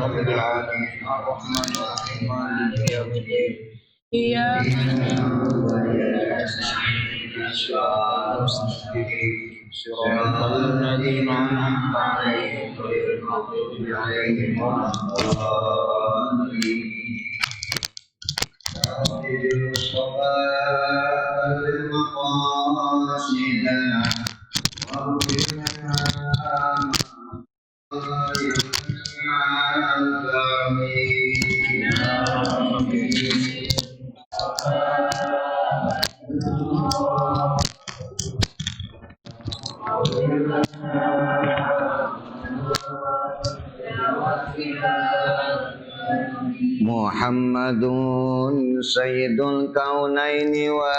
rabbil alamin arrahmanir rahim maliki yaumiddin iyyaka na'budu wa iyyaka nasta'in siratal ladzina an'amta 'alaihim ghairil maghdubi 'alaihim waladdallin. Muhammadun sayyidul kaunaini wa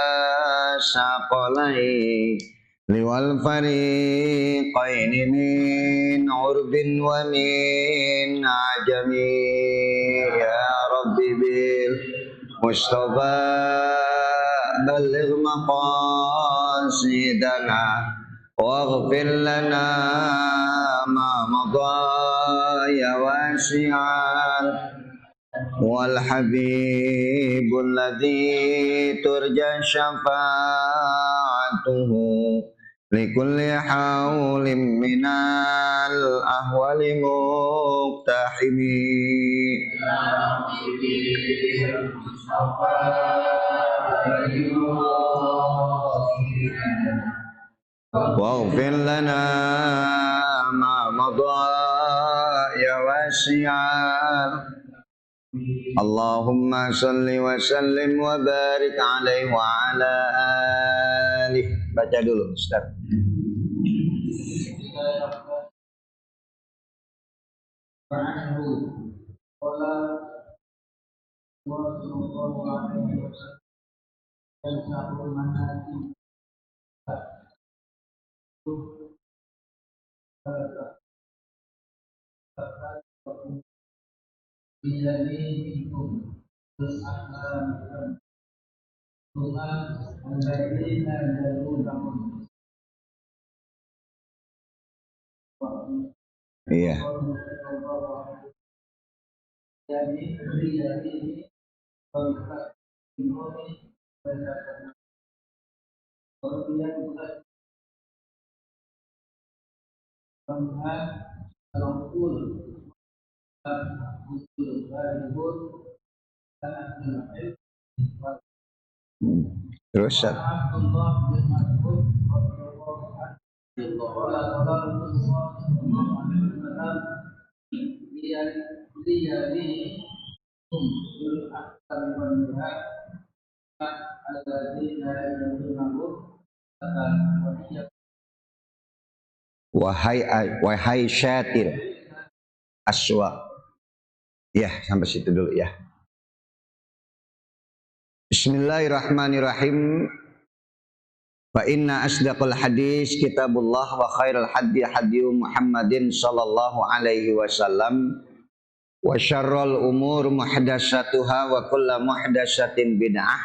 saqalaini liwal fariqaini min urbin wa min ajami ya rabbi bil mustafa balligh maqasidana waghfir lana ma madha ya wasi'an wal habibul ladzi turja syafa'atuhu likulli haulin minal ahwali muqtahimi waghfir lana ma madha ya wasi'an Allahumma salli wa sallim wa barik alaihi wa ala alihi. Baca dulu Ustaz. Biyadikum terus Tuhan alladzina yalunakum. Iya. Jadi Terus wahai syatir aswa. Ya, sampai situ dulu ya. Bismillahirrahmanirrahim. Fa inna asdaqal hadis kitabullah wa khairal hadi hadi Muhammadin sallallahu alaihi wasallam wa syarrul umur muhdatsatuha wa kullu muhdatsatin bid'ah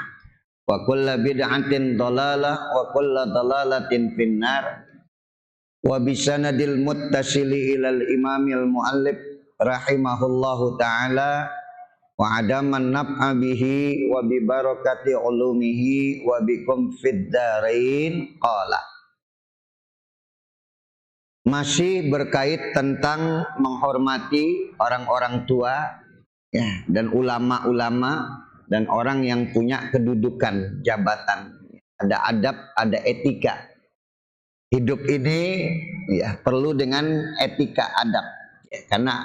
wa kullu bid'atin dhalalah wa kullu dhalalatin finnar wa bisanadil muttasili ilal imamil muallif rahimahullahu ta'ala wa adaman naf'a bihi wa bi barakati ulumihi wa bikum fid darain qala. Masih berkait tentang menghormati orang-orang tua ya, dan ulama-ulama dan orang yang punya kedudukan jabatan. Ada adab, ada etika. Hidup ini ya perlu dengan etika adab ya, karena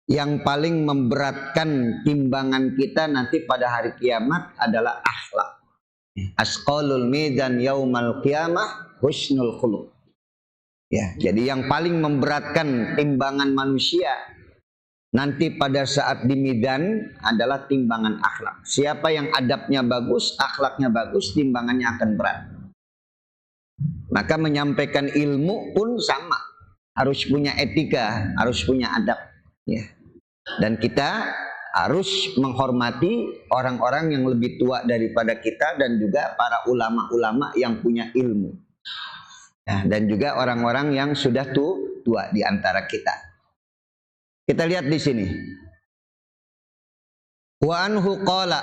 yang paling memberatkan timbangan kita nanti pada hari kiamat adalah akhlak. Asqalul mizan yaumal qiyamah husnul khuluq. Ya, jadi yang paling memberatkan timbangan manusia nanti pada saat di midan adalah timbangan akhlak. Siapa yang adabnya bagus, akhlaknya bagus, timbangannya akan berat. Maka menyampaikan ilmu pun sama, harus punya etika, harus punya adab. Ya. Dan kita harus menghormati orang-orang yang lebih tua daripada kita dan juga para ulama-ulama yang punya ilmu. Nah, dan juga orang-orang yang sudah tua di antara kita. Kita lihat di sini. Wa anhu qala.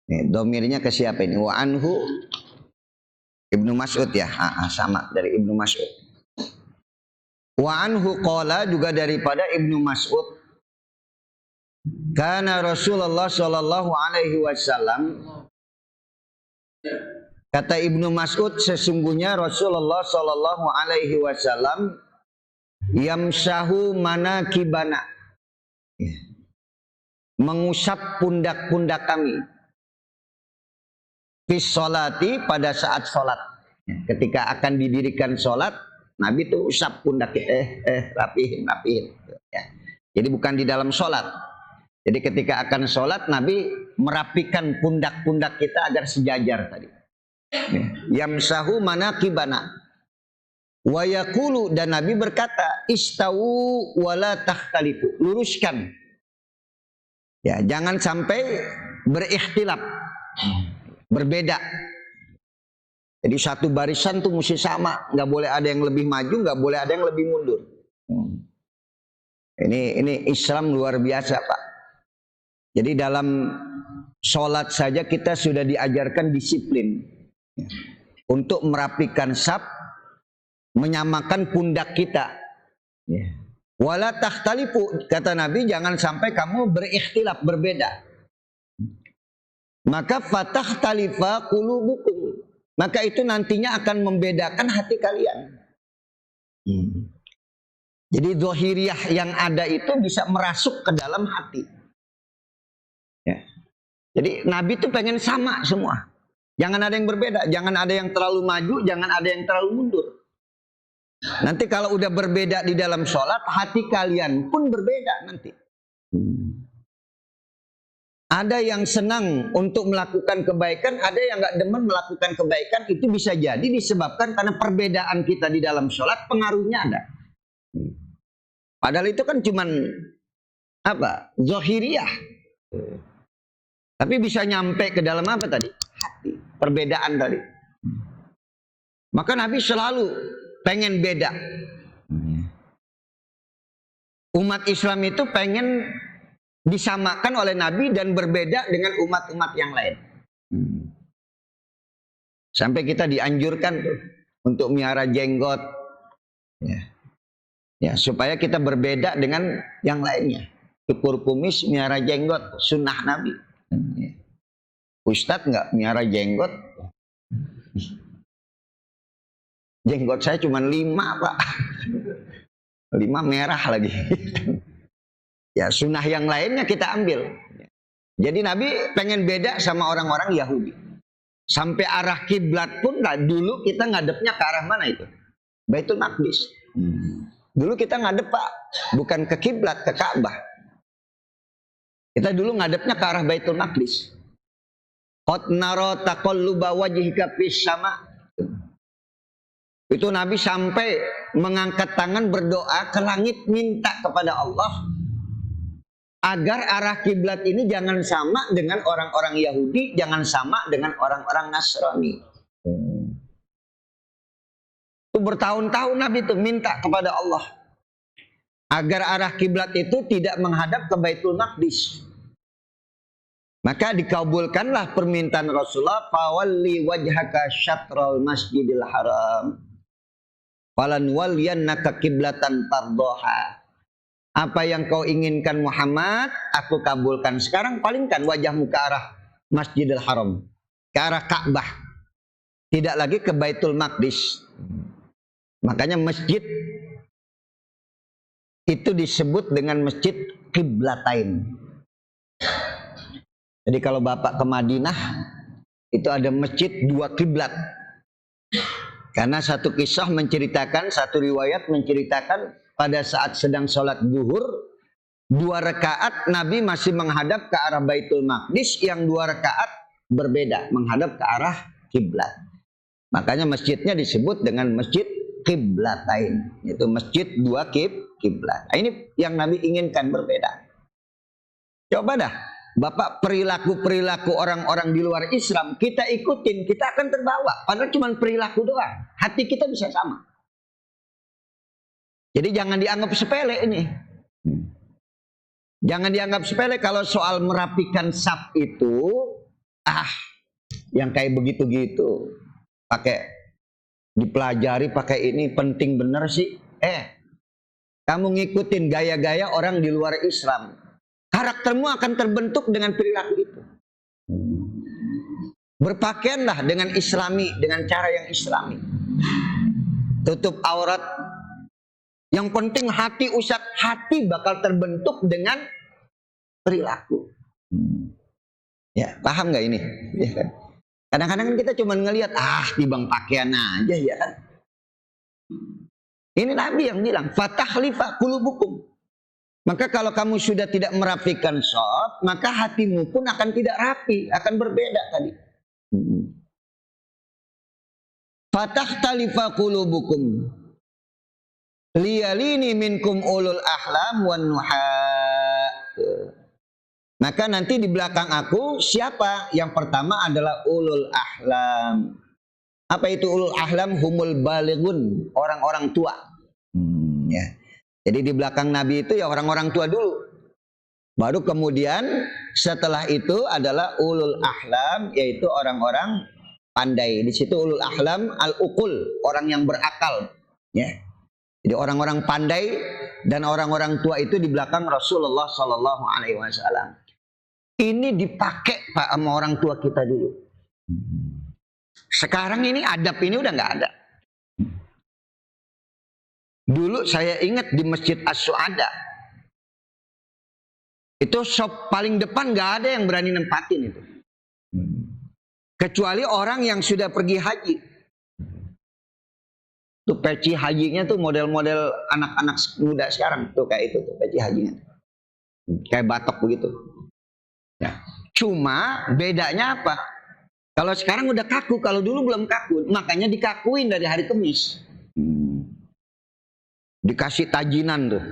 Domirnya ke siapa ini? Wa anhu Ibnu Mas'ud ya. Sama dari Ibnu Mas'ud. Wa anhu qala juga daripada Ibnu Mas'ud. Karena Rasulullah Shallallahu Alaihi Wasallam, kata Ibnu Mas'ud, sesungguhnya Rasulullah Shallallahu Alaihi Wasallam yamsahu manakibana, mengusap pundak-pundak kami, fi sholati, pada saat sholat. Ketika akan didirikan sholat, Nabi tuh usap pundak, rapihin. Ya. Jadi bukan di dalam sholat. Jadi ketika akan sholat, Nabi merapikan pundak-pundak kita agar sejajar tadi. Yamsahu manakibana. Wa yaqulu, dan Nabi berkata, istawu wala takhtalifu, luruskan. Ya, jangan sampai berikhtilaf, berbeda. Jadi satu barisan tuh mesti sama, nggak boleh ada yang lebih maju, nggak boleh ada yang lebih mundur. Ini Islam luar biasa, Pak. Jadi dalam sholat saja kita sudah diajarkan disiplin untuk merapikan saf, menyamakan pundak kita. Wala takhtalifu, kata Nabi, jangan sampai kamu berikhtilaf, berbeda. Maka fatah-talifa qulubukum, maka itu nantinya akan membedakan hati kalian. Jadi zahiriyah yang ada itu bisa merasuk ke dalam hati. Ya. Jadi Nabi itu pengen sama semua. Jangan ada yang berbeda, jangan ada yang terlalu maju, jangan ada yang terlalu mundur. Nanti kalau udah berbeda di dalam sholat, hati kalian pun berbeda nanti. Ada yang senang untuk melakukan kebaikan, ada yang nggak demen melakukan kebaikan. Itu bisa jadi disebabkan karena perbedaan kita di dalam sholat, pengaruhnya ada. Padahal itu kan cuman apa? Zahiriyah. Tapi bisa nyampe ke dalam apa tadi? Hati. Perbedaan tadi. Maka Nabi selalu pengen beda. Umat Islam itu pengen disamakan oleh Nabi dan berbeda dengan umat-umat yang lain. Sampai kita dianjurkan tuh untuk miara jenggot. Ya, supaya kita berbeda dengan yang lainnya. Cukur kumis, miara jenggot, sunnah Nabi. Ustadz nggak miara jenggot. Jenggot saya cuma 5, Pak. 5 merah lagi. Ya, sunnah yang lainnya kita ambil. Jadi Nabi pengen beda sama orang-orang Yahudi. Sampai arah kiblat pun dulu kita ngadepnya ke arah mana itu? Baitul Maqdis. Dulu kita ngadep, Pak, bukan ke kiblat, ke Ka'bah. Kita dulu ngadepnya ke arah Baitul Maqdis. Qad nara taqalluba wajhika fis sama. Itu Nabi sampai mengangkat tangan berdoa ke langit, minta kepada Allah agar arah kiblat ini jangan sama dengan orang-orang Yahudi, jangan sama dengan orang-orang Nasrani. Itu bertahun-tahun Nabi itu minta kepada Allah agar arah kiblat itu tidak menghadap ke Baitul Maqdis. Maka dikabulkanlah permintaan Rasulullah, fawalli wajhaka syatral masjidil haram falan waliyannaka kiblatan tardoha. Apa yang kau inginkan Muhammad, aku kabulkan. Sekarang palingkan wajahmu ke arah Masjidil Haram, ke arah Ka'bah, tidak lagi ke Baitul Maqdis. Makanya masjid itu disebut dengan masjid Qiblatain. Jadi kalau Bapak ke Madinah, itu ada masjid 2 kiblat. Karena satu kisah menceritakan, satu riwayat menceritakan pada saat sedang sholat zuhur, 2 rakaat Nabi masih menghadap ke arah Baitul Maqdis, yang 2 rakaat berbeda, menghadap ke arah kiblat. Makanya masjidnya disebut dengan masjid Qiblatain. Itu masjid 2 kiblat. Nah, ini yang Nabi inginkan, berbeda. Coba dah, Bapak, perilaku-perilaku orang-orang di luar Islam kita ikutin, kita akan terbawa. Padahal cuma perilaku doang. Hati kita bisa sama. Jadi jangan dianggap sepele ini. Jangan dianggap sepele kalau soal merapikan saf itu, yang kayak begitu-gitu, pakai dipelajari, pakai ini penting bener sih. Kamu ngikutin gaya-gaya orang di luar Islam, karaktermu akan terbentuk dengan perilaku itu. Berpakaianlah dengan islami, dengan cara yang islami. Tutup aurat. Yang penting hati Ustadz, hati bakal terbentuk dengan perilaku. Ya, paham nggak ini? Ya kan? Kadang-kadang kan kita cuma ngelihat, tibang pakaian aja ya. Ini Nabi yang bilang, fatahlifa qulubukum. Maka kalau kamu sudah tidak merapikan shaf, maka hatimu pun akan tidak rapi, akan berbeda tadi. Fatahlifa qulubukum. Liyalini minkum ulul ahlam wan nuha. Maka nanti di belakang aku siapa? Yang pertama adalah ulul ahlam. Apa itu ulul ahlam? Humul balighun, orang-orang tua. Ya. Jadi di belakang Nabi itu ya orang-orang tua dulu. Baru kemudian setelah itu adalah ulul ahlam, yaitu orang-orang pandai. Di situ ulul ahlam al-uqul, orang yang berakal. Ya. Jadi orang-orang pandai dan orang-orang tua itu di belakang Rasulullah Sallallahu Alaihi Wasallam. Ini dipakai Pak sama orang tua kita dulu. Sekarang ini adab ini udah nggak ada. Dulu saya ingat di Masjid As-Su'ada, itu shop paling depan nggak ada yang berani nempatin itu, kecuali orang yang sudah pergi haji. Tuh peci hajinya tuh model-model anak-anak muda sekarang tuh kayak itu tuh peci hajinya, kayak batok begitu. Ya. Cuma bedanya apa? Kalau sekarang udah kaku, kalau dulu belum kaku, makanya dikakuin dari hari Kamis. Dikasih tajinan tuh.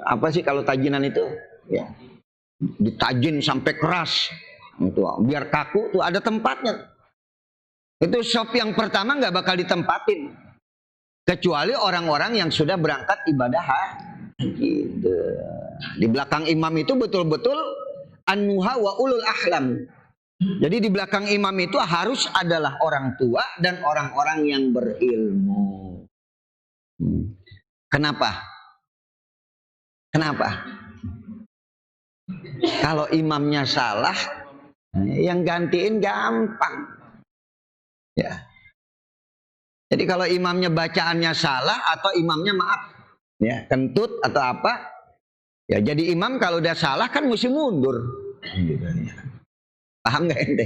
Apa sih kalau tajinan itu? Ya. Ditajin sampai keras. Itu biar kaku tuh ada tempatnya. Itu shop yang pertama nggak bakal ditempatin. Kecuali orang-orang yang sudah berangkat ibadah gitu. Di belakang imam itu betul-betul an-nuha wa ulul ahlam. Jadi di belakang imam itu harus adalah orang tua dan orang-orang yang berilmu. Kenapa? Kenapa? Kalau imamnya salah, yang gantiin gampang. Ya. Jadi kalau imamnya bacaannya salah atau imamnya maaf, ya kentut atau apa, ya jadi imam kalau udah salah kan mesti mundur. Paham nggak ente?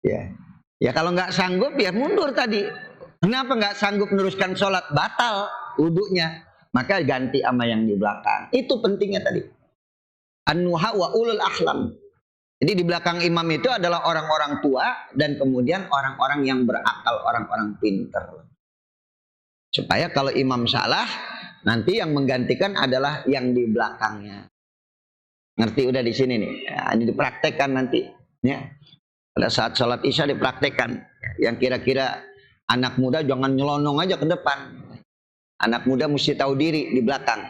Ya, ya kalau nggak sanggup ya mundur tadi. Kenapa nggak sanggup meneruskan sholat? Batal wudunya, maka ganti sama yang di belakang. Itu pentingnya tadi. An-nuha wa ulul ahlam. Jadi di belakang imam itu adalah orang-orang tua dan kemudian orang-orang yang berakal, orang-orang pintar. Supaya kalau imam salah, nanti yang menggantikan adalah yang di belakangnya. Ngerti udah di sini nih. Ya, ini dipraktekkan nanti. Ya. Pada saat sholat isya dipraktekkan. Yang kira-kira anak muda jangan nyelonong aja ke depan. Anak muda mesti tahu diri di belakang.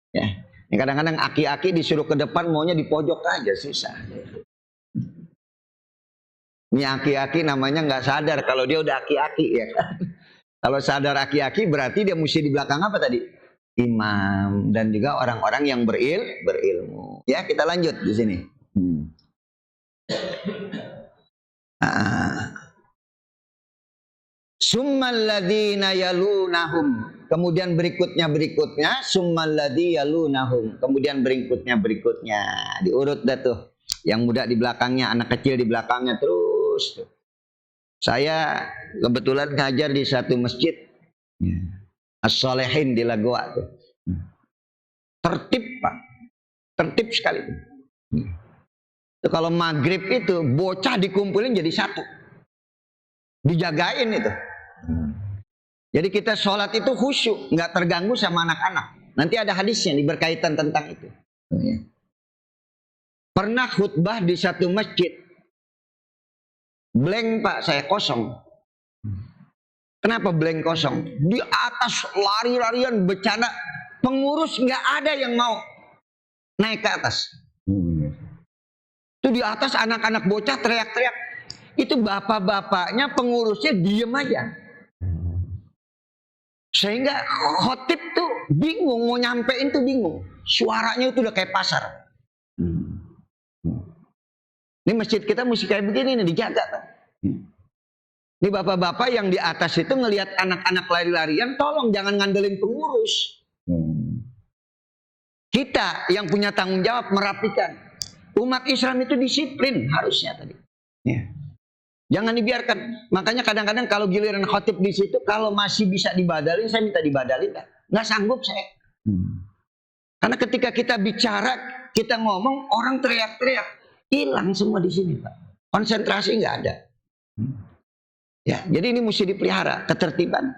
Ya. Kadang-kadang aki-aki disuruh ke depan maunya di pojok aja susah. Ini aki-aki namanya nggak sadar kalau dia udah aki-aki ya kan. Kalau sadar aki-aki berarti dia mesti di belakang apa tadi? Imam dan juga orang-orang yang berilmu. Ya kita lanjut di sini. Summal ladzina yalunahum. Kemudian berikutnya summal ladzi yalunahum. Kemudian berikutnya diurut dah tuh. Yang muda di belakangnya, anak kecil di belakangnya terus tuh. Saya kebetulan ngajar di satu masjid As-Solehin di Lagoa tuh. Tertib Pak. Tertib sekali. Itu kalau maghrib itu bocah dikumpulin jadi satu. Dijagain itu. Jadi kita sholat itu khusyuk, nggak terganggu sama anak-anak. Nanti ada hadisnya berkaitan tentang itu. Pernah khutbah di satu masjid, blank Pak, saya kosong. Kenapa blank kosong? Di atas lari-larian bercanda, pengurus nggak ada yang mau naik ke atas. Itu di atas anak-anak bocah teriak-teriak. Itu bapak-bapaknya pengurusnya diem aja. Sehingga khotib tuh bingung mau nyampein tuh bingung. Suaranya itu udah kayak pasar. Ini masjid kita mesti kayak begini nih, dijaga kan. Ini bapak-bapak yang di atas itu ngelihat anak-anak lari-larian, tolong jangan ngandelin pengurus. Kita yang punya tanggung jawab merapikan. Umat Islam itu disiplin harusnya tadi. Ya. Jangan dibiarkan. Makanya kadang-kadang kalau giliran khotib di situ, kalau masih bisa dibadalin, saya minta dibadalin. Nggak sanggup saya. Karena ketika kita bicara, kita ngomong, orang teriak-teriak, hilang semua di sini, Pak. Konsentrasi nggak ada. Ya, jadi ini mesti dipelihara ketertiban.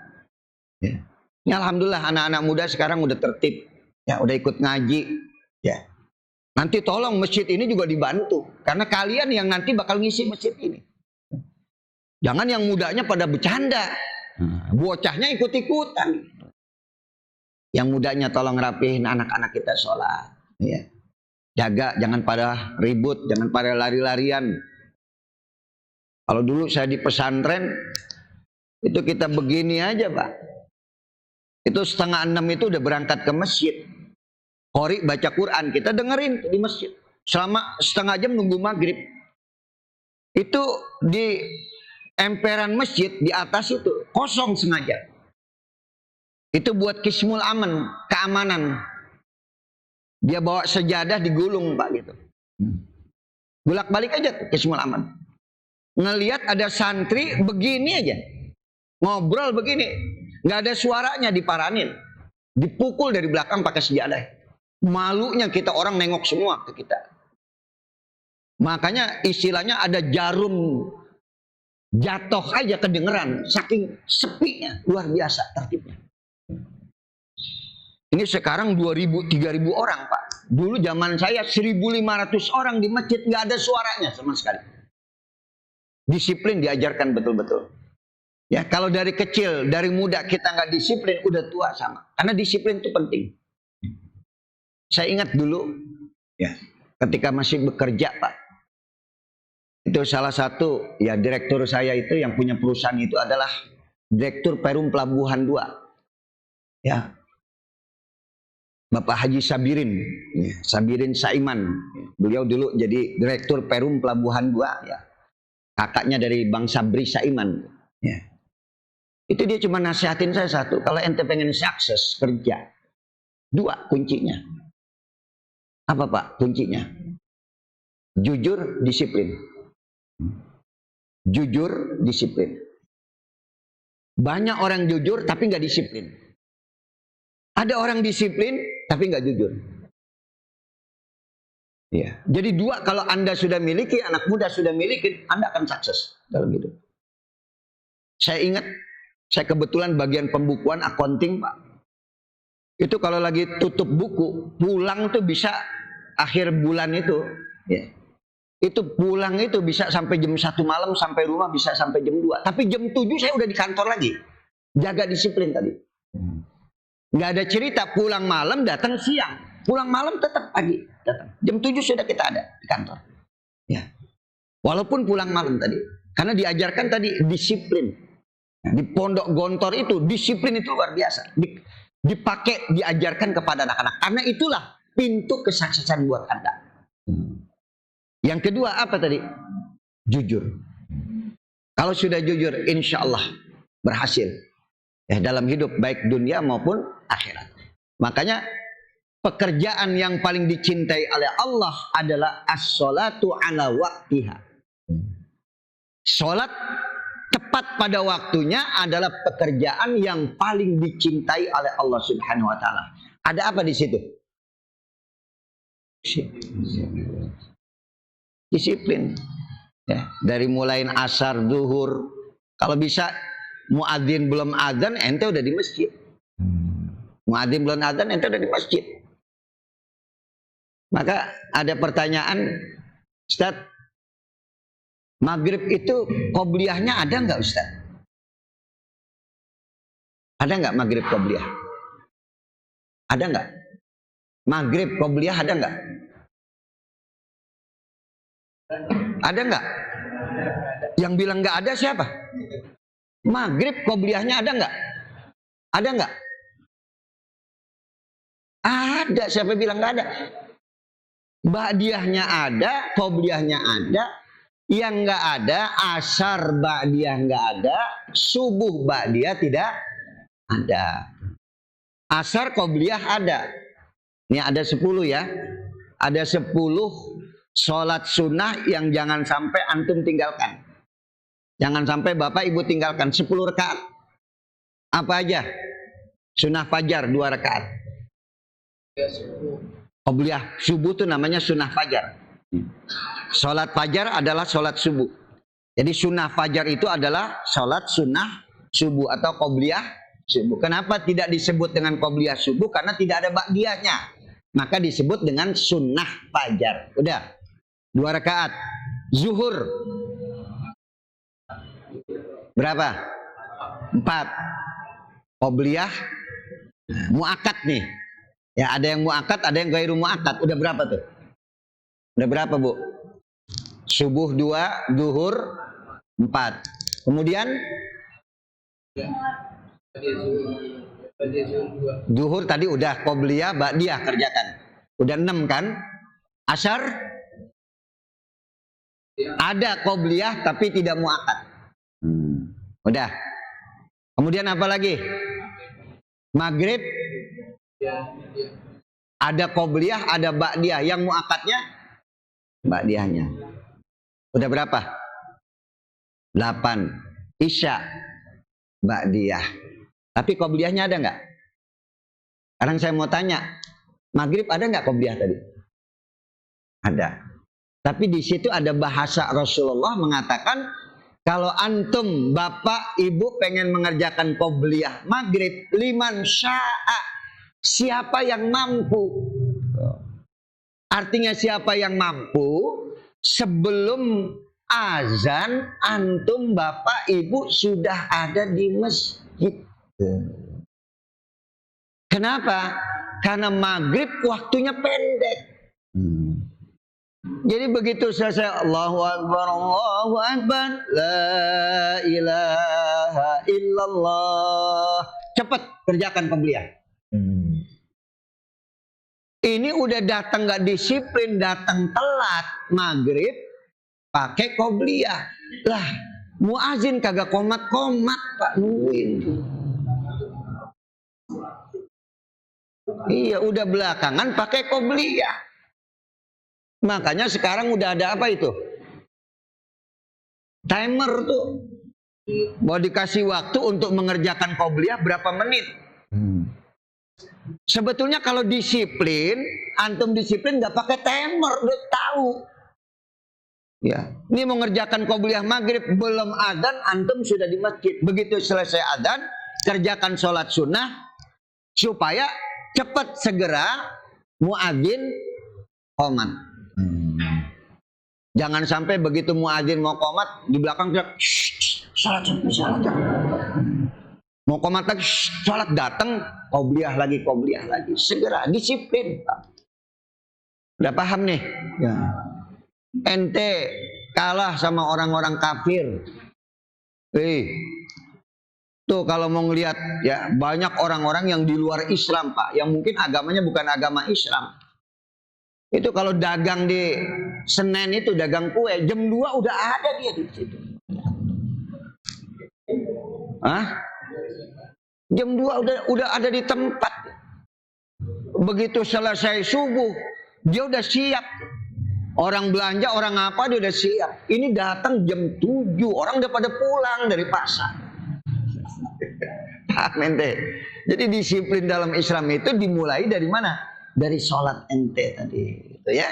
Ya. Ini alhamdulillah anak-anak muda sekarang udah tertib, ya udah ikut ngaji. Ya, nanti tolong masjid ini juga dibantu, karena kalian yang nanti bakal ngisi masjid ini. Jangan yang mudanya pada bercanda, bocahnya ikut-ikutan. Yang mudanya tolong rapihin anak-anak kita sholat. Ya. Jaga, jangan pada ribut, jangan pada lari-larian. Kalau dulu saya di pesantren, itu kita begini aja Pak. Itu 5:30 itu udah berangkat ke masjid. Qori baca Quran, kita dengerin di masjid. Selama setengah jam nunggu maghrib. Itu di emperan masjid, di atas itu, kosong sengaja. Itu buat kismul aman, keamanan. Dia bawa sejadah digulung Pak gitu. Bolak-balik aja tuh kismul aman. Ngelihat ada santri begini aja, ngobrol begini, nggak ada suaranya, diparanin, dipukul dari belakang pakai sejadah. Malunya kita orang nengok semua ke kita. Makanya istilahnya ada jarum jatuh aja kedengeran, saking sepinya, luar biasa tertibnya. Ini sekarang 2.000, 3.000 orang Pak. Dulu zaman saya 1.500 orang di masjid, nggak ada suaranya sama sekali. Disiplin diajarkan betul-betul. Ya, kalau dari kecil, dari muda kita nggak disiplin, udah tua sama. Karena disiplin itu penting. Saya ingat dulu, ya, ketika masih bekerja Pak, itu salah satu, ya direktur saya itu yang punya perusahaan itu adalah Direktur Perum Pelabuhan 2. Ya, Bapak Haji Sabirin, ya, Sabirin Saiman. Beliau dulu jadi Direktur Perum Pelabuhan 2, ya. Kakaknya dari Bang Sabri Saiman. Ya. Itu dia cuma nasihatin saya satu. Kalau ente pengen sukses kerja, 2 kuncinya. Apa Pak kuncinya? Jujur, disiplin. Jujur, disiplin. Banyak orang jujur tapi nggak disiplin. Ada orang disiplin tapi nggak jujur. Ya. Jadi 2 kalau Anda sudah miliki, anak muda sudah miliki, Anda akan sukses dalam hidup. Saya ingat, saya kebetulan bagian pembukuan accounting Pak. Itu kalau lagi tutup buku, pulang tuh bisa akhir bulan itu, ya. Itu pulang itu bisa sampai jam 1 malam, sampai rumah bisa sampai jam 2. Tapi jam 7 saya udah di kantor lagi. Jaga disiplin tadi. Nggak ada cerita pulang malam datang siang. Pulang malam tetap pagi datang. Jam 7 sudah kita ada di kantor. Ya. Walaupun pulang malam tadi. Karena diajarkan tadi disiplin. Di Pondok Gontor itu disiplin itu luar biasa. Dipakai, diajarkan kepada anak-anak. Karena itulah pintu kesuksesan buat Anda. Yang kedua apa tadi? Jujur. Kalau sudah jujur, insya Allah berhasil. Ya, dalam hidup baik dunia maupun akhirat. Makanya pekerjaan yang paling dicintai oleh Allah adalah as-sholatu ala waktiha. Sholat tepat pada waktunya adalah pekerjaan yang paling dicintai oleh Allah Subhanahu wa taala. Ada apa di situ? Disiplin. Ya, dari mulai asar, zuhur, kalau bisa muadzin belum adzan ente udah di masjid. Muadzin belum adzan ente udah di masjid. Maka ada pertanyaan, Ustaz, maghrib itu qobliyahnya ada nggak Ustaz? Ada nggak maghrib qobliyah? Ada nggak? Maghrib qobliyah ada nggak? Ada nggak? Yang bilang nggak ada siapa? Maghrib qobliyahnya ada nggak? Ada nggak? Ada. Siapa bilang nggak ada? Ba'diyahnya ada, qobliyahnya ada. Yang nggak ada, asar ba'diyah nggak ada, subuh ba'diyah tidak ada. Asar qobliyah ada. Ini ada 10 ya. Ada 10 sholat sunnah yang jangan sampai antum tinggalkan. Jangan sampai bapak ibu tinggalkan. 10 rakaat. Apa aja? Sunnah fajar 2 rakaat. Qobliyah subuh itu namanya sunnah fajar. Sholat fajar adalah sholat subuh. Jadi sunnah fajar itu adalah sholat sunnah subuh atau qobliyah subuh. Kenapa tidak disebut dengan qobliyah subuh? Karena tidak ada ba'diyahnya. Maka disebut dengan sunnah fajar. Udah. 2 rakaat. Zuhur. Berapa? 4. Qobliyah mu'akkad nih. Ya ada yang mu'akkad, ada yang ghairu mu'akkad. Udah berapa tuh? Udah berapa bu? Subuh 2, zuhur 4. Kemudian zuhur tadi udah, qobliyah, ba'diyah kerjakan. Udah 6 kan? Asar ada qobliyah tapi tidak mu'akkad. Udah. Kemudian apa lagi? Maghrib ada qobliyah, ada ba'diyah. Yang mu'akkadnya ba'diyahnya. Udah berapa? 8. Isya ba'diyah. Tapi qobliyahnya ada nggak? Sekarang saya mau tanya, maghrib ada nggak qobliyah tadi? Ada. Tapi di situ ada bahasa Rasulullah mengatakan, kalau antum bapak ibu pengen mengerjakan qobliyah maghrib, liman sya'a, siapa yang mampu. Artinya siapa yang mampu, sebelum azan antum bapak ibu sudah ada di masjid. Kenapa? Karena maghrib waktunya pendek. Jadi begitu selesai Allahu Akbar, la ilaha illallah, cepat kerjakan qobliyah. Ini udah datang nggak disiplin, datang telat maghrib, pakai qobliyah. Lah, muazin kagak komat-komat pak, nungguin. Iya, udah belakangan pakai qobliyah. Makanya sekarang udah ada apa itu? Timer tuh. Mau dikasih waktu untuk mengerjakan qobliyah berapa menit. Sebetulnya kalau disiplin, antum disiplin nggak pakai timer, udah tahu. Ya, ini mengerjakan qobliyah maghrib belum adzan, antum sudah di masjid. Begitu selesai adzan, kerjakan sholat sunnah supaya cepat segera muadzin qomat. Jangan sampai begitu muadzin mau qomat di belakang dia salat. Mau qomat lagi salat, datang qobliyah lagi. Segera disiplin. Udah paham nih? Ya. Ente kalah sama orang-orang kafir. Tuh kalau mau ngelihat ya banyak orang-orang yang di luar Islam pak, yang mungkin agamanya bukan agama Islam. Itu kalau dagang di Senen itu dagang kue, jam 2 udah ada dia di situ. Hah? Jam 2 udah ada di tempat. Begitu selesai subuh, dia udah siap. Orang belanja, orang apa dia udah siap. Ini datang jam 7, orang udah pada pulang dari pasar. Ente. Jadi disiplin dalam Islam itu dimulai dari mana? Dari sholat ente tadi, gitu ya.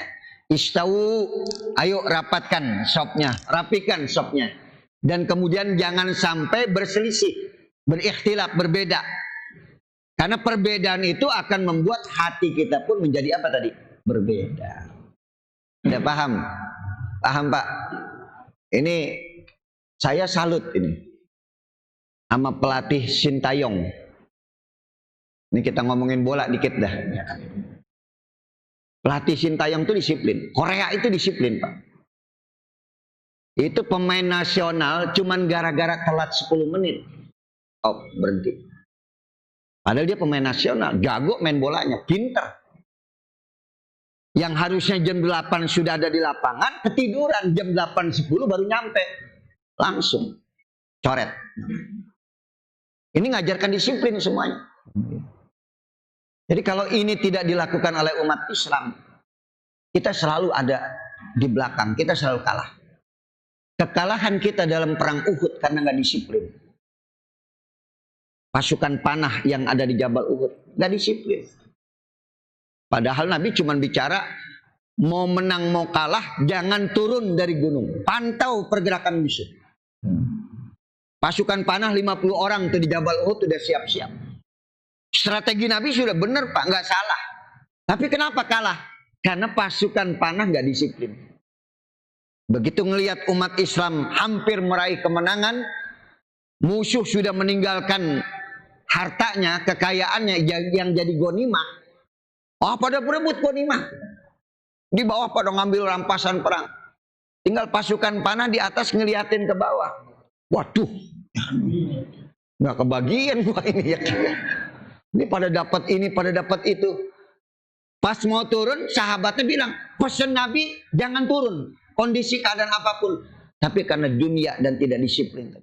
Istawu, ayo rapatkan sopnya, rapikan sopnya, dan kemudian jangan sampai berselisih, berikhtilaf, berbeda. Karena perbedaan itu akan membuat hati kita pun menjadi apa tadi? Berbeda. Udah paham? Paham pak? Ini saya salut ini sama pelatih Sintayong. Ini kita ngomongin bola dikit dah. Pelatih Sintayong itu disiplin. Korea itu disiplin, Pak. Itu pemain nasional cuman gara-gara telat 10 menit. Oh, berhenti. Padahal dia pemain nasional, jago main bolanya, pinter. Yang harusnya jam 8 sudah ada di lapangan, ketiduran jam 8.10 baru nyampe. Langsung coret. Ini ngajarkan disiplin semuanya. Jadi kalau ini tidak dilakukan oleh umat Islam, kita selalu ada di belakang, kita selalu kalah. Kekalahan kita dalam perang Uhud karena nggak disiplin. Pasukan panah yang ada di Jabal Uhud nggak disiplin. Padahal Nabi cuma bicara mau menang mau kalah jangan turun dari gunung, pantau pergerakan musuh. Pasukan panah 50 orang tuh di Jabal Uhud udah siap-siap. Strategi Nabi sudah benar, Pak, nggak salah. Tapi kenapa kalah? Karena pasukan panah nggak disiplin. Begitu ngelihat umat Islam hampir meraih kemenangan, musuh sudah meninggalkan hartanya, kekayaannya yang jadi ghanimah. Oh, pada berebut ghanimah. Di bawah pada ngambil rampasan perang. Tinggal pasukan panah di atas ngeliatin ke bawah. Waduh, nggak kebagian gua ini ya. Ini pada dapat ini, pada dapat itu. Pas mau turun, sahabatnya bilang, pesan Nabi jangan turun, kondisi keadaan apapun. Tapi karena dunia dan tidak disiplin.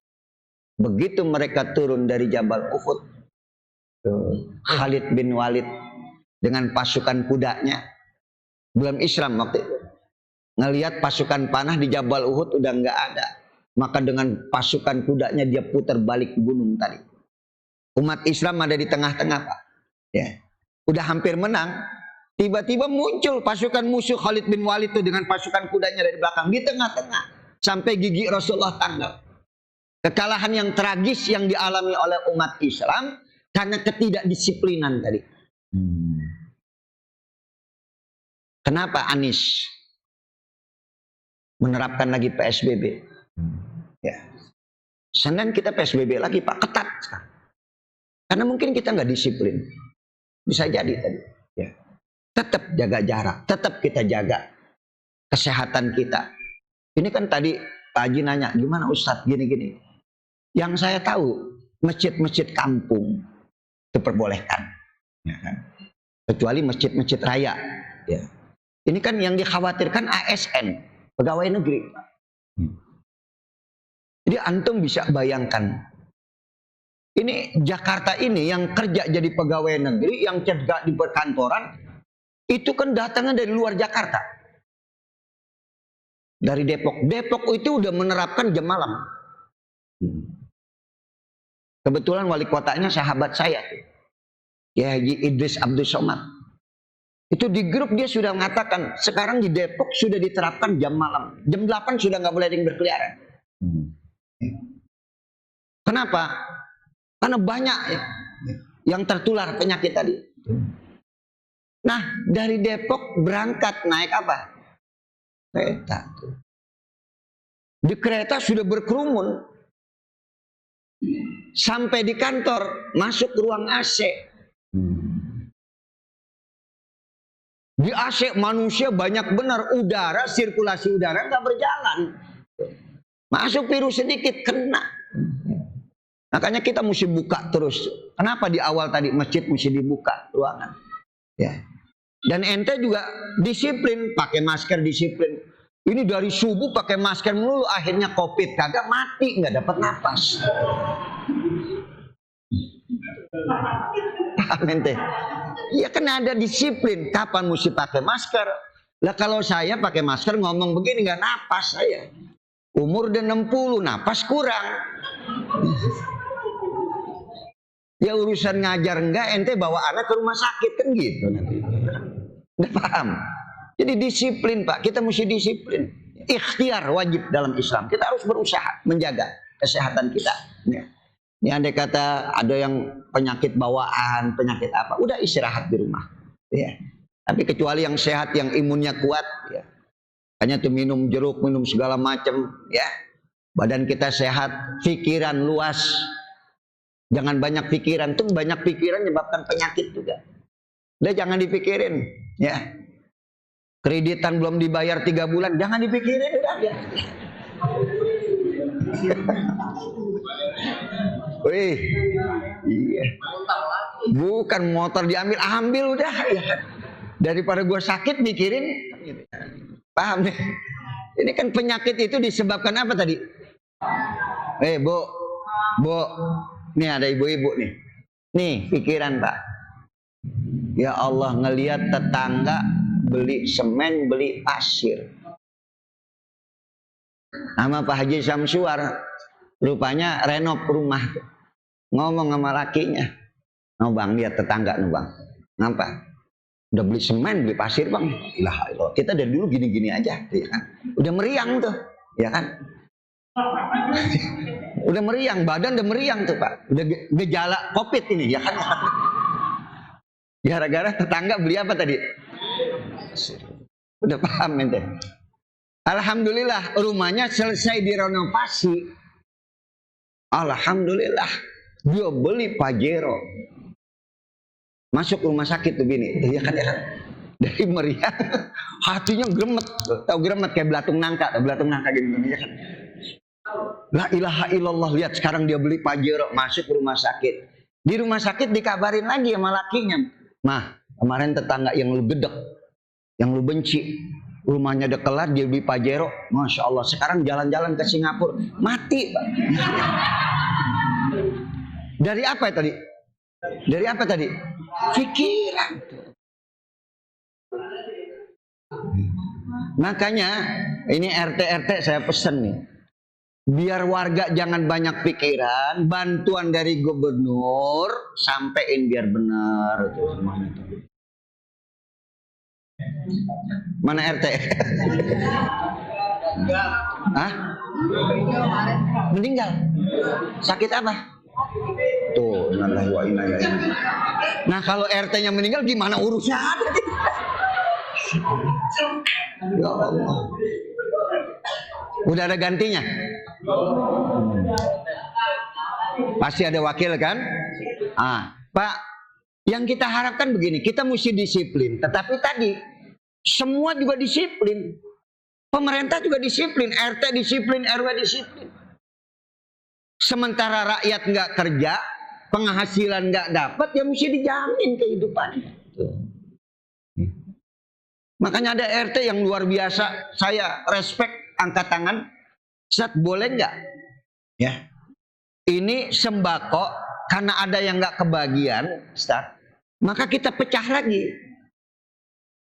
Begitu mereka turun dari Jabal Uhud, Khalid bin Walid dengan pasukan kudanya, belum Islam waktu itu, ngelihat pasukan panah di Jabal Uhud udah nggak ada, maka dengan pasukan kudanya dia putar balik gunung tadi. Umat Islam ada di tengah-tengah, Pak. Ya, udah hampir menang. Tiba-tiba muncul pasukan musuh Khalid bin Walid itu dengan pasukan kudanya dari belakang di tengah-tengah sampai gigi Rasulullah tanggal. Kekalahan yang tragis yang dialami oleh umat Islam karena ketidakdisiplinan tadi. Kenapa Anies menerapkan lagi PSBB? Ya. Senin kita PSBB lagi, Pak, ketat sekarang. Karena mungkin kita nggak disiplin. Bisa jadi tadi. Ya. Tetap jaga jarak, tetap kita jaga kesehatan kita. Ini kan tadi Pak Haji nanya, gimana Ustadz gini-gini. Yang saya tahu, masjid-masjid kampung diperbolehkan. Ya kan? Kecuali masjid-masjid raya. Ya. Ini kan yang dikhawatirkan ASN, pegawai negeri. Jadi antum bisa bayangkan. Ini Jakarta ini yang kerja jadi pegawai negeri, yang kerja di perkantoran, itu kan datangnya dari luar Jakarta. Dari Depok. Depok itu udah menerapkan jam malam. Kebetulan wali kotanya sahabat saya. Ya Haji Idris Abdul Somad. Itu di grup dia sudah mengatakan, sekarang di Depok sudah diterapkan jam malam. Jam 8 sudah nggak boleh ada yang berkeliaran. Kenapa? Karena banyak yang tertular penyakit tadi. Nah, dari Depok berangkat naik apa? Kereta. Di kereta sudah berkerumun. Sampai di kantor, masuk ruang AC. Di AC manusia banyak benar, udara, sirkulasi udara nggak berjalan. Masuk virus sedikit, kena. Makanya kita mesti buka terus. Kenapa di awal tadi masjid mesti dibuka ruangan? Ya. Dan ente juga disiplin, pakai masker disiplin. Ini dari subuh pakai masker melulu, akhirnya COVID kagak mati, nggak dapat napas. Paham ente? Iya kan ada disiplin, kapan mesti pakai masker. Lah kalau saya pakai masker ngomong begini nggak napas saya. Umur udah 60, napas kurang. Ya urusan ngajar enggak, ente bawa anak ke rumah sakit kan gitu nanti. Udah paham? Jadi disiplin, Pak, kita mesti disiplin. Ikhtiar wajib dalam Islam. Kita harus berusaha menjaga kesehatan kita. Ya. Ini andai kata ada yang penyakit bawaan, penyakit apa, udah istirahat di rumah. Ya. Tapi kecuali yang sehat, yang imunnya kuat, ya. Hanya tuh minum jeruk, minum segala macam, ya. Badan kita sehat, pikiran luas. Jangan banyak pikiran. Tuh banyak pikiran menyebabkan penyakit juga. Udah jangan dipikirin. Ya. Kreditan belum dibayar 3 bulan. Jangan dipikirin. Udah. Wih. Iya. Bukan motor diambil. Ambil udah. Ya. Daripada gue sakit mikirin. Paham nih? Ini kan penyakit itu disebabkan apa tadi? Bu. Nih ada ibu-ibu nih. Nih pikiran Pak. Ya Allah ngelihat tetangga beli semen, beli pasir. Sama Pak Haji Samsuar. Rupanya renov rumah. Ngomong sama lakinya. Oh bang, lihat tetangga nih bang. Ngapa? Udah beli semen, beli pasir bang. Lah, kita dari dulu gini-gini aja. Ya kan? Udah meriang tuh. Ya kan? Udah meriang, badan udah meriang tuh Pak. Udah gejala COVID ini, ya kan? Gara-gara tetangga beli apa tadi? Udah paham ente? Alhamdulillah rumahnya selesai direnovasi. Alhamdulillah dia beli Pajero. Masuk rumah sakit tuh bini, ya kan? Dari meriang, hatinya gremet. Tahu gremet kayak belatung nangka gitu, ya kan? La ilaha illallah, lihat sekarang dia beli Pajero, masuk rumah sakit. Di rumah sakit dikabarin lagi sama lakinya, mah kemarin tetangga yang lu gedek, yang lu benci, rumahnya udah kelar, dia beli Pajero, masya Allah, sekarang jalan-jalan ke Singapura, mati Pak. Dari apa tadi? Dari apa tadi? Pikiran. Makanya ini RT saya pesen nih. Biar warga jangan banyak pikiran, bantuan dari gubernur sampein biar benar itu semuanya. Mana RT? Hah? Meninggal. Sakit apa? Tuh, innalillahi wa inna ilaihi raji'un. Nah, kalau RT-nya meninggal gimana urusnya? Ya Allah. Udah ada gantinya? Pasti ada wakil kan? Pak, yang kita harapkan begini, kita mesti disiplin. Tetapi tadi, semua juga disiplin. Pemerintah juga disiplin, RT disiplin, RW disiplin. Sementara rakyat nggak kerja, penghasilan nggak dapat, ya mesti dijamin kehidupannya. Makanya ada RT yang luar biasa, saya respect, angkat tangan. Ustaz, boleh nggak? Ya, ini sembako karena ada yang nggak kebagian, Ustaz. Maka kita pecah lagi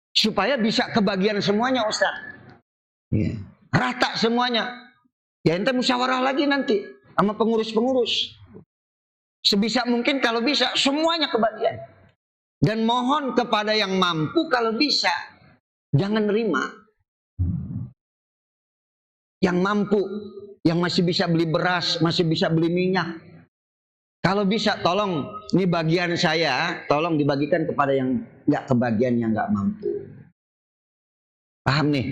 supaya bisa kebagian semuanya, Ustaz. Ya. Rata semuanya. Ya ente musyawarah lagi nanti sama pengurus-pengurus. Sebisa mungkin kalau bisa semuanya kebagian. Dan mohon kepada yang mampu kalau bisa jangan nerima. Yang mampu, yang masih bisa beli beras, masih bisa beli minyak. Kalau bisa tolong, ini bagian saya, tolong dibagikan kepada yang nggak kebagian, yang nggak mampu. Paham nih?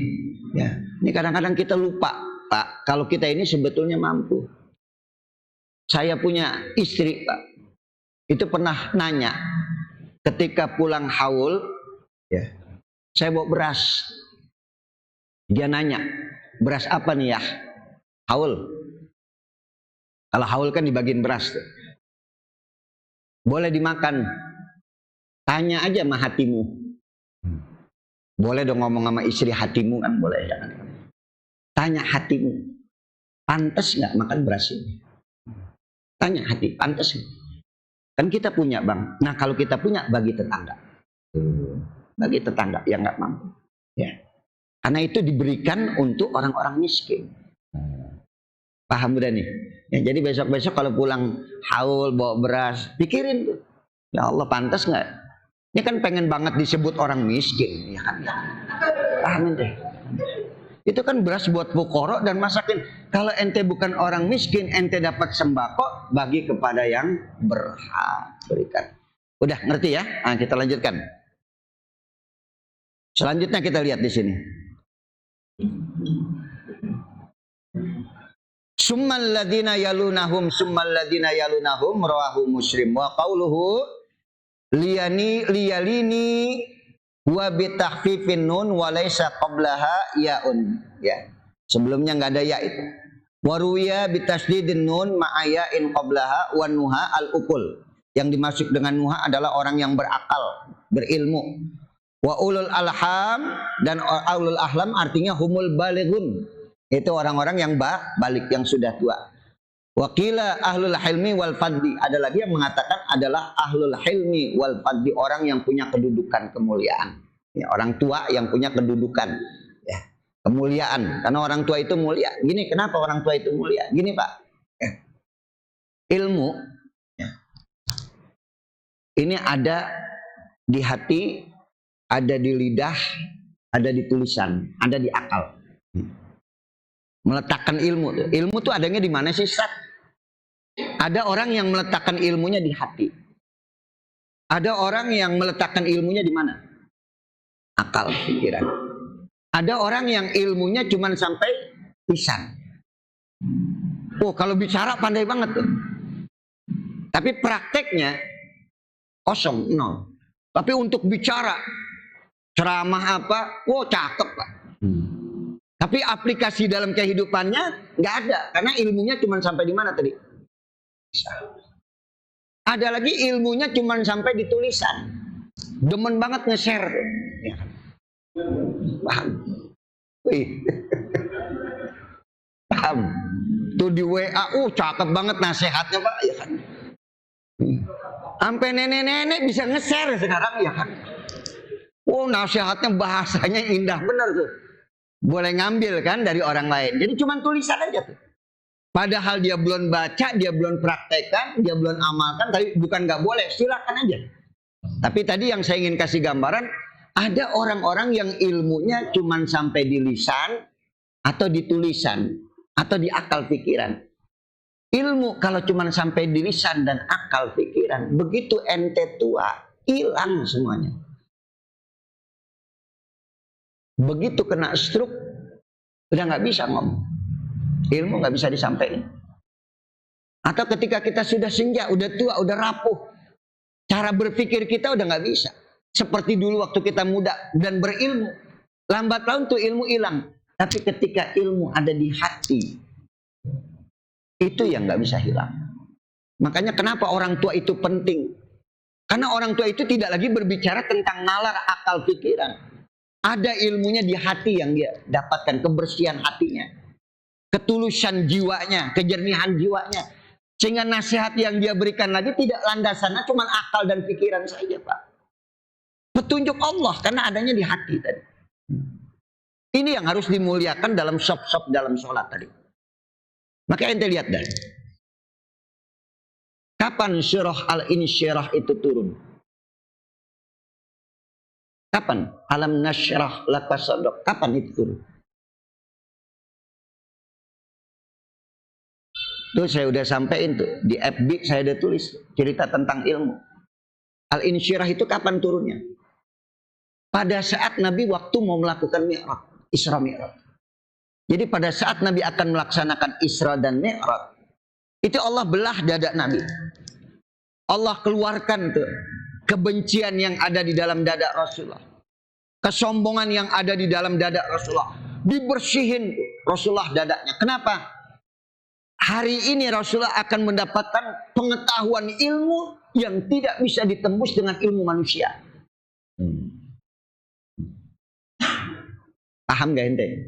Ya. Ini kadang-kadang kita lupa, Pak, kalau kita ini sebetulnya mampu. Saya punya istri, Pak, itu pernah nanya, ketika pulang haul, ya, saya bawa beras. Dia nanya, beras apa nih ya? Haul. Kalau haul kan dibagiin beras tuh. Boleh dimakan. Tanya aja sama hatimu. Boleh dong ngomong sama istri hatimu kan boleh. Tanya hatimu. Pantas nggak makan beras ini? Tanya hati, pantas nggak? Kan kita punya bang. Nah kalau kita punya bagi tetangga. Bagi tetangga yang nggak mampu. Ya. Karena itu diberikan untuk orang-orang miskin. Paham udah nih? Ya, jadi besok-besok kalau pulang haul bawa beras, pikirin tuh. Ya Allah pantas nggak? Ini kan pengen banget disebut orang miskin, ya kan? Paham deh. Itu kan beras buat fuqara dan masakin. Kalau ente bukan orang miskin, ente dapat sembako, bagi kepada yang berhak, berikan. Udah ngerti ya? Nah, kita lanjutkan. Selanjutnya kita lihat di sini. Summal ladzina yalunahum rawahu Muslim wa qauluhu liyalini wa bitahfifin nun wa laisa qablaha yaun. Ya. Sebelumnya enggak ada ya itu. Wa ruwiya bitasdidin nun ma'a ya'in qablaha wa nuha al-uqul. Yang dimaksud dengan nuha adalah orang yang berakal, berilmu. Wa ulul alham, dan ulul ahlam artinya humul balighun. Itu orang-orang yang balik, yang sudah tua. Wakila ahlul hilmi wal fadli. Ada lagi yang mengatakan adalah ahlul hilmi wal fadli, orang yang punya kedudukan kemuliaan. Ya, orang tua yang punya kedudukan, ya, kemuliaan. Karena orang tua itu mulia. Gini, kenapa orang tua itu mulia? Gini Pak, ya. Ilmu, ya, ini ada di hati, ada di lidah, ada di tulisan, ada di akal. Meletakkan ilmu. Ilmu tuh adanya di mana sih, Ustaz? Ada orang yang meletakkan ilmunya di hati. Ada orang yang meletakkan ilmunya di mana? Akal, pikiran. Ada orang yang ilmunya cuma sampai lisan. Oh, kalau bicara pandai banget tuh. Tapi prakteknya kosong, nol. Tapi untuk bicara, ceramah apa, oh cakep Pak. Tapi aplikasi dalam kehidupannya nggak ada, karena ilmunya cuma sampai di mana tadi? Ada lagi ilmunya cuma sampai di tulisan. Demen banget nge-share. Ya. Paham? Wih. Paham? Tuh di WA, cakep banget nasihatnya Pak, ya kan? Sampai nenek-nenek bisa nge-share sekarang, ya kan? Oh, nasihatnya bahasanya indah bener tuh. Boleh ngambil kan dari orang lain. Jadi cuma tulisan aja tuh. Padahal dia belum baca, dia belum praktekkan, dia belum amalkan. Tapi bukan nggak boleh, silakan aja. Tapi tadi yang saya ingin kasih gambaran, ada orang-orang yang ilmunya cuma sampai di lisan, atau di tulisan, atau di akal pikiran. Ilmu kalau cuma sampai di lisan dan akal pikiran, begitu ente tua, hilang semuanya. Begitu kena stroke, udah nggak bisa ngomong. Ilmu nggak bisa disampaikan. Atau ketika kita sudah senja, udah tua, udah rapuh, cara berpikir kita udah nggak bisa. Seperti dulu waktu kita muda dan berilmu, lambat laun tuh ilmu hilang. Tapi ketika ilmu ada di hati, itu yang nggak bisa hilang. Makanya kenapa orang tua itu penting? Karena orang tua itu tidak lagi berbicara tentang nalar akal pikiran. Ada ilmunya di hati yang dia dapatkan, kebersihan hatinya, ketulusan jiwanya, kejernihan jiwanya. Sehingga nasihat yang dia berikan lagi tidak landasannya cuma akal dan pikiran saja Pak. Petunjuk Allah karena adanya di hati tadi. Ini yang harus dimuliakan dalam sop-sop dalam sholat tadi. Maka ente lihat dah. Kapan surah Al-Insyirah itu turun? Kapan? Alam nasyrah laka sadrak. Kapan itu turun? Tuh saya udah sampein tuh. Di FB saya udah tulis cerita tentang ilmu. Al-Insyirah itu kapan turunnya? Pada saat Nabi waktu mau melakukan Mi'raj, Isra Mi'raj. Jadi pada saat Nabi akan melaksanakan Isra dan Mi'raj, itu Allah belah dada Nabi. Allah keluarkan tuh kebencian yang ada di dalam dada Rasulullah, kesombongan yang ada di dalam dada Rasulullah, dibersihin Rasulullah dadanya. Kenapa? Hari ini Rasulullah akan mendapatkan pengetahuan ilmu yang tidak bisa ditembus dengan ilmu manusia. Paham gak ente?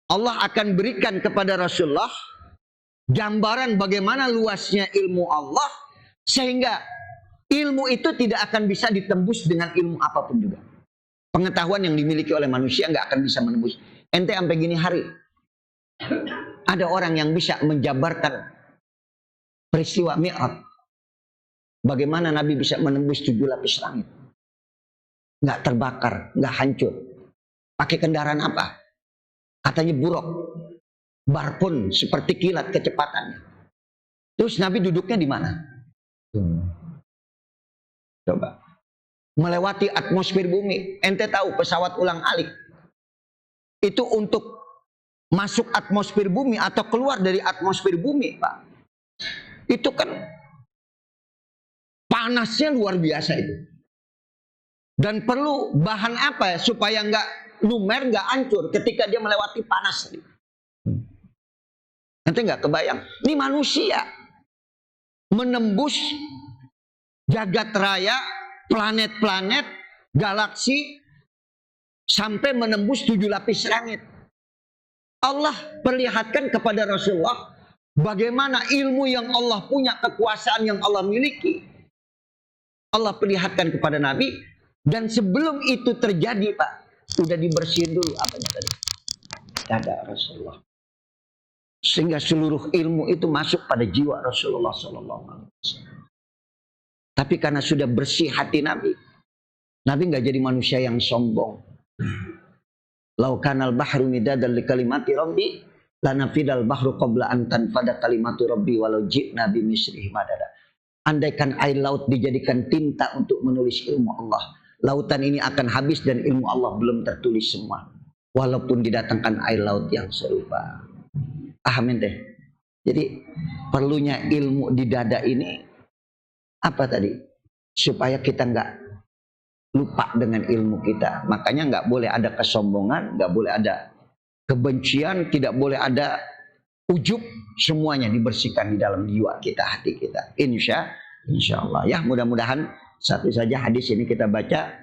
Allah akan berikan kepada Rasulullah gambaran bagaimana luasnya ilmu Allah, sehingga ilmu itu tidak akan bisa ditembus dengan ilmu apapun juga. Pengetahuan yang dimiliki oleh manusia nggak akan bisa menembus. Ente sampai gini hari, ada orang yang bisa menjabarkan peristiwa Mi'raj. Bagaimana Nabi bisa menembus 7 lapis langit, nggak terbakar, nggak hancur. Pakai kendaraan apa? Katanya buruk, barpun seperti kilat kecepatannya. Terus Nabi duduknya di mana? Coba. Melewati atmosfer bumi. Ente tahu pesawat ulang-alik itu untuk masuk atmosfer bumi atau keluar dari atmosfer bumi, Pak. Itu kan panasnya luar biasa itu. Dan perlu bahan apa ya supaya nggak lumer, nggak hancur ketika dia melewati panas. Nanti nggak kebayang. Ini manusia menembus jagat raya, planet-planet, galaksi, sampai menembus 7 lapis langit. Allah perlihatkan kepada Rasulullah bagaimana ilmu yang Allah punya, kekuasaan yang Allah miliki. Allah perlihatkan kepada Nabi, dan sebelum itu terjadi, Pak, sudah dibersihin dulu apanya tadi? Dada Rasulullah. Sehingga seluruh ilmu itu masuk pada jiwa Rasulullah SAW. Tapi karena sudah bersih hati Nabi, Nabi nggak jadi manusia yang sombong. Lau kanal bahru midadan li kalimati rabbi lanafidal bahru qabla an tanfada kalimatu rabbi walau ji'na bimisrihi madada. Andaikan air laut dijadikan tinta untuk menulis ilmu Allah, lautan ini akan habis dan ilmu Allah belum tertulis semua, walaupun didatangkan air laut yang serupa. Amin deh. Jadi perlunya ilmu di dada ini apa tadi? Supaya kita nggak lupa dengan ilmu kita. Makanya nggak boleh ada kesombongan, nggak boleh ada kebencian, tidak boleh ada ujub. Semuanya dibersihkan di dalam jiwa kita, hati kita. Insya Allah ya, mudah-mudahan satu saja hadis ini kita baca.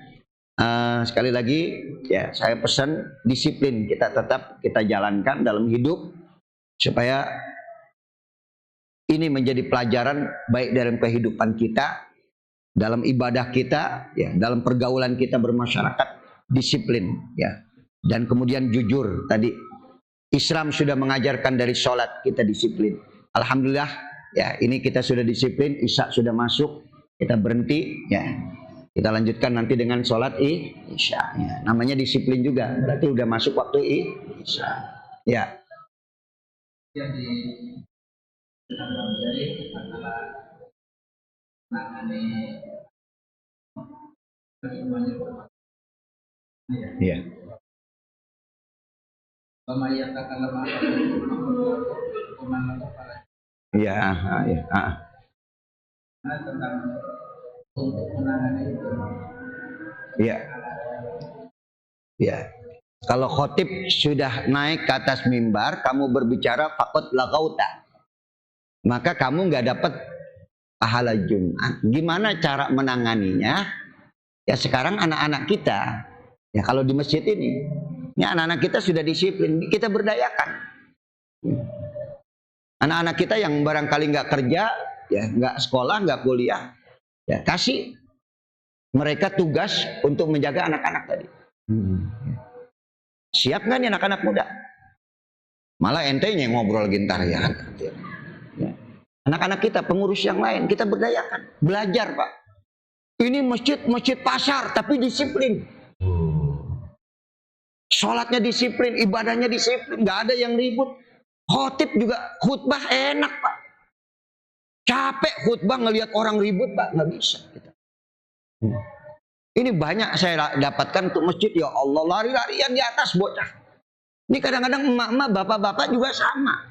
Sekali lagi ya, saya pesan disiplin kita tetap kita jalankan dalam hidup supaya ini menjadi pelajaran baik dalam kehidupan kita, dalam ibadah kita, ya, dalam pergaulan kita bermasyarakat, disiplin, ya, dan kemudian jujur. Tadi Islam sudah mengajarkan dari sholat kita disiplin. Alhamdulillah, ya, ini kita sudah disiplin. Isya sudah masuk, kita berhenti, ya, kita lanjutkan nanti dengan sholat Isya. Ya. Namanya disiplin juga, berarti udah masuk waktu Isya. Ya. Jadi antara menangani semuanya Iya. Pemayat kata lemah pemanasan para Iya, iya. tentang untuk menangani itu. Iya. Iya. Kalau khotib sudah naik ke atas mimbar, kamu berbicara faqad lagauta, maka kamu nggak dapat pahala Jumat. Gimana cara menanganinya? Ya sekarang anak-anak kita, ya kalau di masjid ini anak-anak kita sudah disiplin, kita berdayakan. Anak-anak kita yang barangkali nggak kerja, ya nggak sekolah, nggak kuliah, ya kasih mereka tugas untuk menjaga anak-anak tadi. Siap nggak nih anak-anak muda? Malah entenya ngobrol gintar ya. Anak-anak kita, pengurus yang lain, kita berdayakan. Belajar, Pak. Ini masjid pasar, tapi disiplin. Sholatnya disiplin, ibadahnya disiplin. Nggak ada yang ribut. Khotib juga, khutbah enak, Pak. Capek khutbah ngelihat orang ribut, Pak. Nggak bisa. Ini banyak saya dapatkan untuk masjid. Ya Allah, lari-larian di atas bocah. Ini kadang-kadang emak-emak, bapak-bapak juga sama.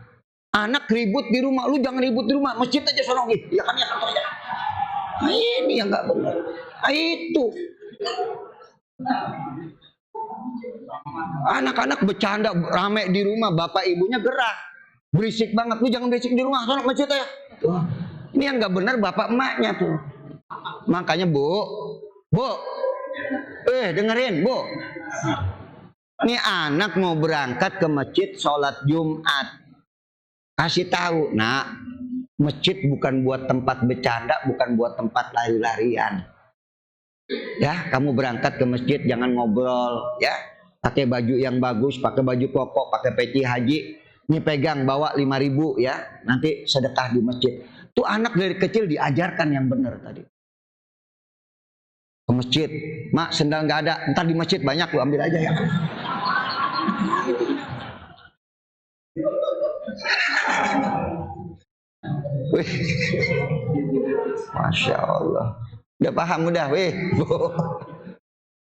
Anak ribut di rumah, lu jangan ribut di rumah, masjid aja sono gitu. Ya kan ya kan ya. Nah, ini yang nggak benar. Nah, itu. Anak-anak bercanda rame di rumah, bapak ibunya gerah. Berisik banget, lu jangan berisik di rumah, sono masjid aja. Tuh. Ini yang nggak benar bapak emaknya tuh. Makanya Bu, dengerin Bu. Ini anak mau berangkat ke masjid sholat Jumat. Kasih tahu, nak, masjid bukan buat tempat bercanda, bukan buat tempat lari-larian. Ya, kamu berangkat ke masjid jangan ngobrol, ya. Pakai baju yang bagus, pakai baju koko, pakai peci haji. Ini pegang bawa 5.000 ya, nanti sedekah di masjid. Tuh anak dari kecil diajarkan yang benar tadi. Ke masjid, mak sendal nggak ada, ntar di masjid banyak lu ambil aja ya. Masya Allah. Udah paham udah, weh.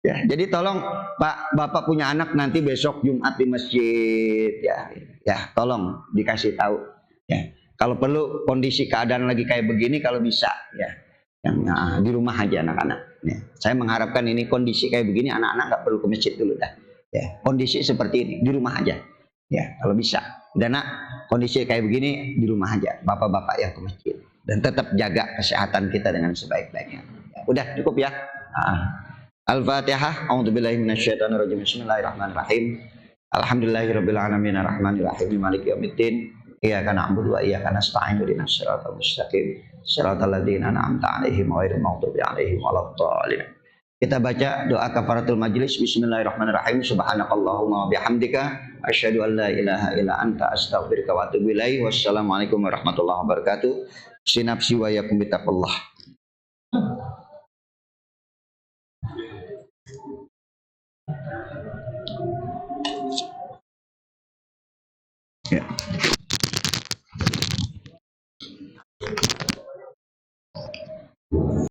Ya, jadi tolong Pak, Bapak punya anak nanti besok Jumat di masjid ya. Ya, tolong dikasih tahu ya. Kalau perlu kondisi keadaan lagi kayak begini kalau bisa ya. Yang di rumah aja anak-anak ya. Saya mengharapkan ini kondisi kayak begini anak-anak nggak perlu ke masjid dulu dah. Ya, kondisi seperti ini di rumah aja. Ya, kalau bisa. Dan nak, kondisi kayak begini di rumah aja. Bapak-bapak yang ke masjid dan tetap jaga kesehatan kita dengan sebaik-baiknya. Ya, udah cukup ya. Al-Fatihah. A'udzubillahi minasyaitonirrajim. Bismillahirrahmanirrahim. Alhamdulillahirabbil alamin arrahmanir rahim maliki yaumiddin. Iyyaka na'budu wa iyyaka nasta'in ihdinas siratal mustaqim. Siratal ladzina an'amta 'alaihim ghairil maghdubi 'alaihim waladdallin. Kita baca doa kafaratul majlis. Bismillahirrahmanirrahim. Subhanakallahumma wa bihamdika asyhadu an la ilaha illa anta astaghfiruka wa atubu ilaik. Wassalamualaikum warahmatullahi wabarakatuh. Sinapsi wa yakum bitaqullah. Ya.